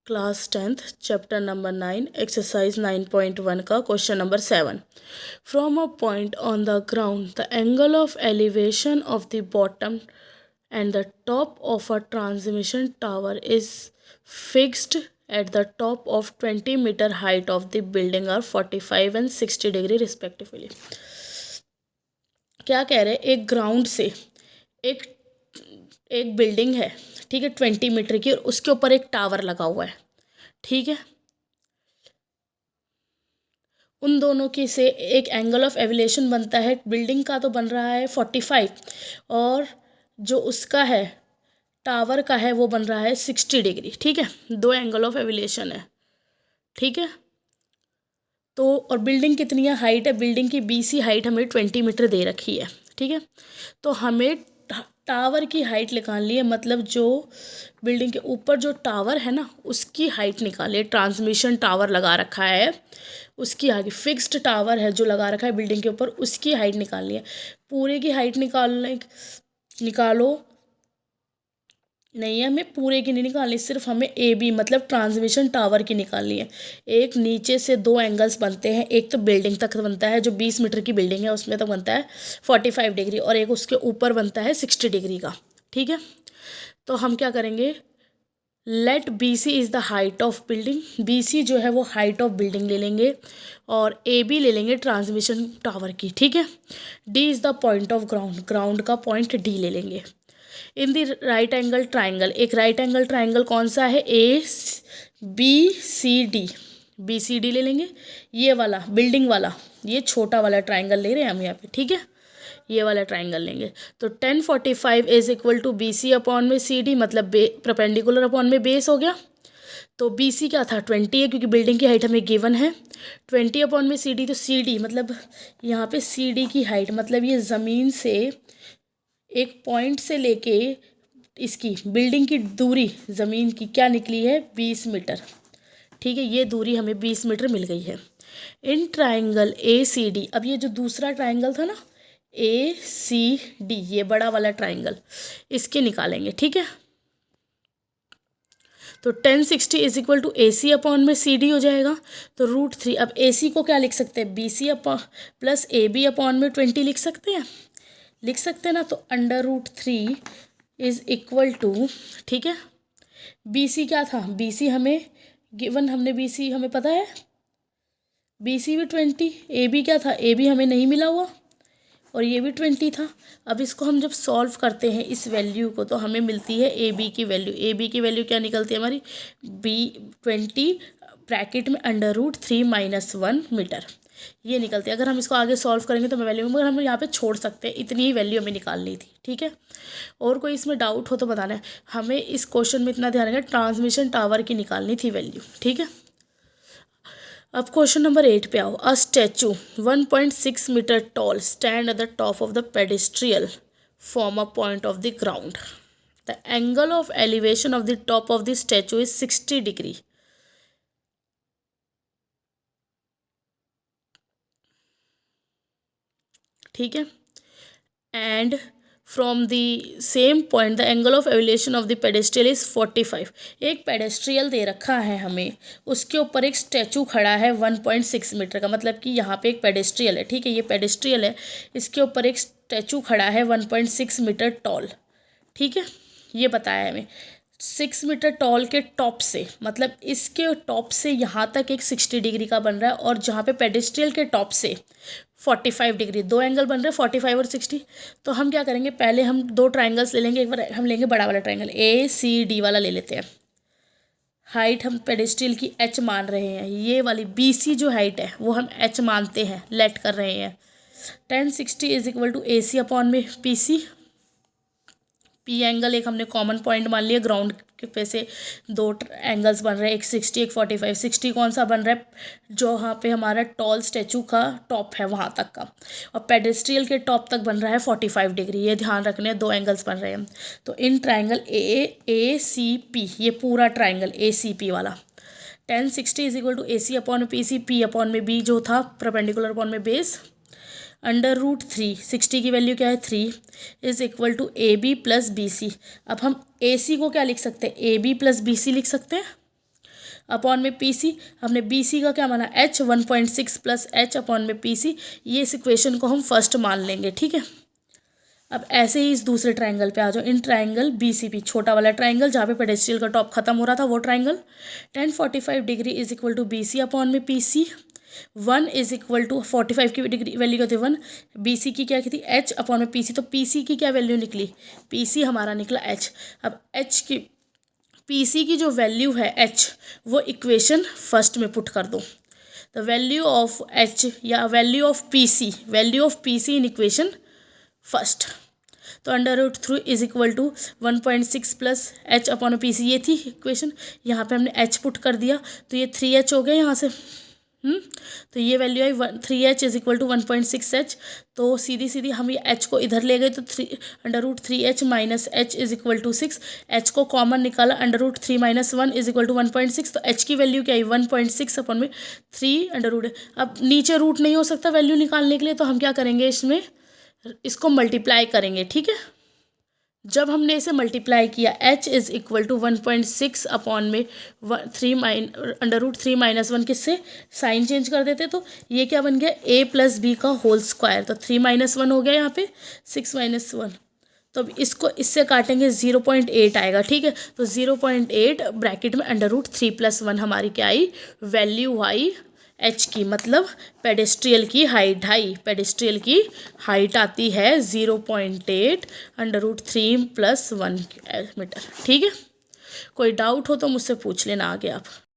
Class 10th chapter number 9 exercise 9.1 का question number 7. From a point on the ground the angle of elevation of the bottom and the top of a transmission tower is fixed at the top of 20-meter height of the building are 45 and 60 degree respectively. क्या कह रहे हैं, एक ground से एक एक building है, ठीक है, 20 मीटर की, और उसके ऊपर एक टावर लगा हुआ है, ठीक है. उन दोनों की से एक एंगल ऑफ एलिवेशन बनता है. बिल्डिंग का तो बन रहा है 45 और जो उसका है टावर का है वो बन रहा है 60 डिग्री. ठीक है, दो एंगल ऑफ एलिवेशन है. ठीक है, तो और बिल्डिंग कितनी है, हाइट है बिल्डिंग की BC हाइट हमें 20 मीटर दे रखी है. ठीक है, तो हमें टावर की हाइट निकालनी है, मतलब जो बिल्डिंग के ऊपर जो टावर है ना उसकी हाइट निकालिए. ट्रांसमिशन टावर लगा रखा है, उसकी आगे फिक्स्ड टावर है जो लगा रखा है बिल्डिंग के ऊपर, उसकी हाइट निकालनी है. पूरे की हाइट निकालो नहीं है, हमें पूरे की नहीं निकालनी, सिर्फ हमें AB मतलब ट्रांसमिशन टावर की निकालनी है. एक नीचे से दो एंगल्स बनते हैं, एक तो बिल्डिंग तक बनता है जो 20 मीटर की बिल्डिंग है उसमें तो बनता है 45 डिग्री, और एक उसके ऊपर बनता है 60 डिग्री का. ठीक है, तो हम क्या करेंगे, let BC is the height of building. BC जो है वो हाइट ऑफ बिल्डिंग ले लेंगे और AB ले लेंगे ट्रांसमिशन टावर की. ठीक है, D is the point of ground, ground का पॉइंट D ले लेंगे. In the right angle triangle, एक राइट एंगल ट्राइंगल कौन सा है, BCD ले लेंगे. ये वाला बिल्डिंग वाला, ये छोटा वाला ट्राइंगल ले रहे हैं हम यहाँ पे. ठीक है, ये वाला ट्राइंगल लेंगे. तो 1045 is equal to BC upon में CD, मतलब परपेंडिकुलर अपॉन में बेस हो गया. तो BC क्या था 20 है, क्योंकि बिल्डिंग की हाइट हमें गिवन है. 20 अपॉन में CD, तो CD मतलब यहाँ पे CD की हाइट मतलब ये ज़मीन से एक पॉइंट से लेके इसकी बिल्डिंग की दूरी ज़मीन की क्या निकली है 20 मीटर. ठीक है, ये दूरी हमें 20 मीटर मिल गई है. इन ट्राइंगल ACD, अब ये जो दूसरा ट्राइंगल था ना ACD, ये बड़ा वाला ट्राइंगल, इसके निकालेंगे. ठीक है, तो 1060 is equal to AC upon में CD हो जाएगा. तो √3, अब AC को क्या लिख सकते हैं, BC upon plus AB upon में 20 लिख सकते हैं ना. तो √3 इज इक्वल टू, ठीक है, BC क्या था, BC हमें गिवन, हमने BC हमें पता है, BC भी 20, AB क्या था, AB हमें नहीं मिला हुआ और ये भी 20 था. अब इसको हम जब सॉल्व करते हैं इस वैल्यू को, तो हमें मिलती है AB की वैल्यू क्या निकलती है हमारी, 20 ब्रैकेट में √3 - 1 मीटर, ये निकलती है. अगर हम इसको आगे सॉल्व करेंगे तो मैं वैल्यू, मगर हम यहाँ पे छोड़ सकते हैं, इतनी ही वैल्यू हमें निकालनी थी. ठीक है, और कोई इसमें डाउट हो तो बताना है. हमें इस क्वेश्चन में इतना ध्यान रखना, ट्रांसमिशन टावर की निकालनी थी वैल्यू. ठीक है, अब क्वेश्चन नंबर 8 पे आओ. A statue 1.6 metre tall stand at the top of the pedestal from a point of the ground. The angle of elevation of the top of the statue is 60 degree. ठीक है, and from the same point the angle of elevation of the pedestal is 45. एक पेडेस्ट्रियल दे रखा है हमें, उसके ऊपर एक statue खड़ा है 1.6 मीटर का, मतलब कि यहाँ पे एक पेडेस्ट्रियल है. ठीक है, ये पेडेस्ट्रियल है, इसके ऊपर एक स्टैचू खड़ा है 1.6 मीटर टॉल. ठीक है, ये बताया है हमें 6 मीटर टॉल के टॉप से, मतलब इसके टॉप से यहाँ तक एक 60 डिग्री का बन रहा है, और जहाँ पे पेडेस्ट्रियल के टॉप से 45 डिग्री, दो एंगल बन रहे हैं 45 और 60. तो हम क्या करेंगे, पहले हम दो ट्राइंगल्स ले लेंगे. एक बार हम लेंगे बड़ा वाला ट्राइंगल ACD वाला ले लेते हैं. हाइट हम पेडेस्ट्रियल की H मान रहे हैं, ये वाली BC जो हाइट है वो हम H मानते हैं, लेट कर रहे हैं. 1060 is equal to AC upon में PC. P एंगल एक हमने कॉमन पॉइंट मान लिया, ग्राउंड के पे से दो एंगल्स बन रहे हैं, एक 60 एक 45. 60 कौन सा बन रहा है, जो वहाँ पे हमारा टॉल स्टैचू का टॉप है वहाँ तक का, और पेडेस्ट्रियल के टॉप तक बन रहा है 45 डिग्री. ये ध्यान रखने, दो एंगल्स बन रहे हैं. तो इन ट्राइंगल ACP, ये पूरा ट्राइंगल ACP वाला 1060 is equal to AC upon में PC, P अपॉन में B जो था परपेंडिकुलर अपॉन में बेस, √3, 60 की वैल्यू क्या है 3, is equal to AB plus BC. अब हम AC को क्या लिख सकते हैं, AB प्लस BC लिख सकते हैं. अपॉन में PC, हमने BC का क्या माना h, 1.6 प्लस h अपॉन में PC, ये इस इक्वेशन को हम फर्स्ट मान लेंगे, ठीक है। अब ऐसे ही इस दूसरे ट्राइंगल पे आ जाओ, इन ट्राइंगल BCP, छोटा वाला ट्राइंगल जहाँ पे पेडेस्ट्रियल का टॉप खत्म हो रहा था वो triangle, tan 45 degree is equal to BC upon में PC, 1 इज इक्वल टू 45 की डिग्री वैल्यू क्या थी 1, BC की क्या थी h अपॉन में PC, तो PC की क्या वैल्यू निकली, PC हमारा निकला h। अब h की PC की जो वैल्यू है h, वो इक्वेशन फर्स्ट में पुट कर दो, द वैल्यू ऑफ h या value of PC in equation first, तो √3 is equal to 1.6 plus h upon PC, ये थी इक्वेशन, यहाँ पे हमने h पुट कर दिया तो ये 3h हो गया यहाँ से, तो ये वैल्यू आई 3h is equal to 1.6h, तो सीधी सीधी हम ये h को इधर ले गए तो √3h minus h is equal to 6, h को कॉमन निकाला, √3 माइनस 1 इज इक्वल टू 1.6, तो h की वैल्यू क्या आई 1.6 अपॉन में 3 अब नीचे रूट नहीं हो सकता वैल्यू निकालने के लिए, तो हम क्या करेंगे इसको मल्टीप्लाई करेंगे, ठीक है। जब हमने इसे मल्टीप्लाई किया h is equal to 1.6 upon में √3 माइनस 1, किससे साइन चेंज कर देते तो ये क्या बन गया a प्लस बी का होल स्क्वायर, तो 3 माइनस 1 हो गया यहाँ पे 6 माइनस 1, तो अब इसको इससे काटेंगे 0.8 आएगा, ठीक है। तो 0.8 ब्रैकेट में √3 प्लस 1 हमारी क्या आई वैल्यू आई h की, मतलब पेडेस्ट्रियल की हाइट आती है 0.8 √3 प्लस 1 मीटर, ठीक है। कोई डाउट हो तो मुझसे पूछ लेना आगे आप।